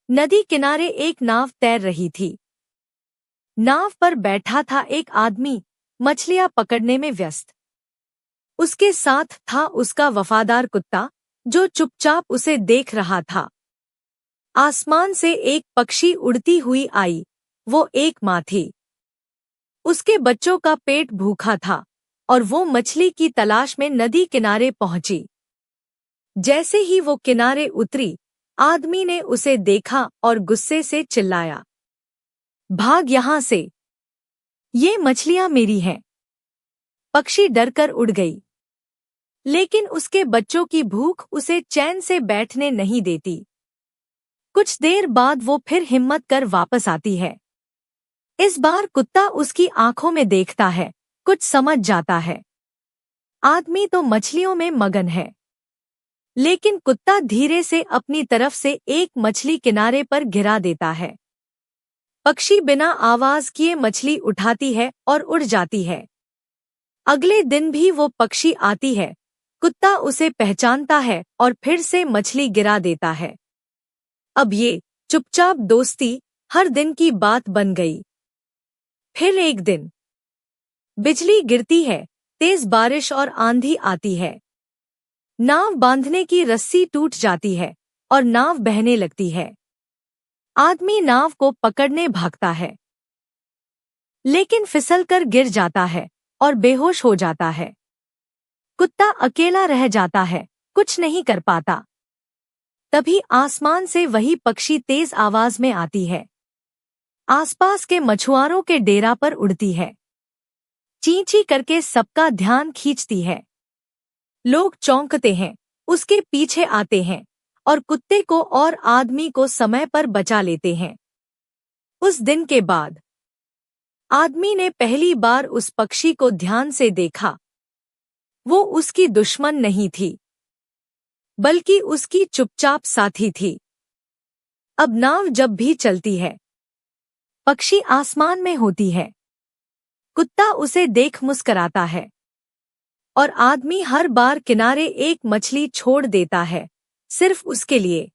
नदी किनारे एक नाव तैर रही थी। नाव पर बैठा था एक आदमी, मछलियां पकड़ने में व्यस्त। उसके साथ था उसका वफादार कुत्ता, जो चुपचाप उसे देख रहा था। आसमान से एक पक्षी उड़ती हुई आई। वो एक माँ थी। उसके बच्चों का पेट भूखा था और वो मछली की तलाश में नदी किनारे पहुंची। जैसे ही वो किनारे उतरी, आदमी ने उसे देखा और गुस्से से चिल्लाया, भाग यहाँ से, ये मछलियां मेरी हैं। पक्षी डरकर उड़ गई, लेकिन उसके बच्चों की भूख उसे चैन से बैठने नहीं देती। कुछ देर बाद वो फिर हिम्मत कर वापस आती है। इस बार कुत्ता उसकी आंखों में देखता है, कुछ समझ जाता है। आदमी तो मछलियों में मगन है, लेकिन कुत्ता धीरे से अपनी तरफ से एक मछली किनारे पर गिरा देता है। पक्षी बिना आवाज किए मछली उठाती है और उड़ जाती है। अगले दिन भी वो पक्षी आती है। कुत्ता उसे पहचानता है और फिर से मछली गिरा देता है। अब ये चुपचाप दोस्ती हर दिन की बात बन गई। फिर एक दिन बिजली गिरती है, तेज बारिश और आंधी आती है। नाव बांधने की रस्सी टूट जाती है और नाव बहने लगती है। आदमी नाव को पकड़ने भागता है, लेकिन फिसलकर गिर जाता है और बेहोश हो जाता है। कुत्ता अकेला रह जाता है, कुछ नहीं कर पाता। तभी आसमान से वही पक्षी तेज आवाज में आती है। आसपास के मछुआरों के डेरा पर उड़ती है। ची ची करके सबका ध्यान खींचती है। लोग चौंकते हैं, उसके पीछे आते हैं और कुत्ते को और आदमी को समय पर बचा लेते हैं। उस दिन के बाद आदमी ने पहली बार उस पक्षी को ध्यान से देखा। वो उसकी दुश्मन नहीं थी, बल्कि उसकी चुपचाप साथी थी। अब नाव जब भी चलती है, पक्षी आसमान में होती है। कुत्ता उसे देख मुस्कराता है और आदमी हर बार किनारे एक मछली छोड़ देता है, सिर्फ उसके लिए।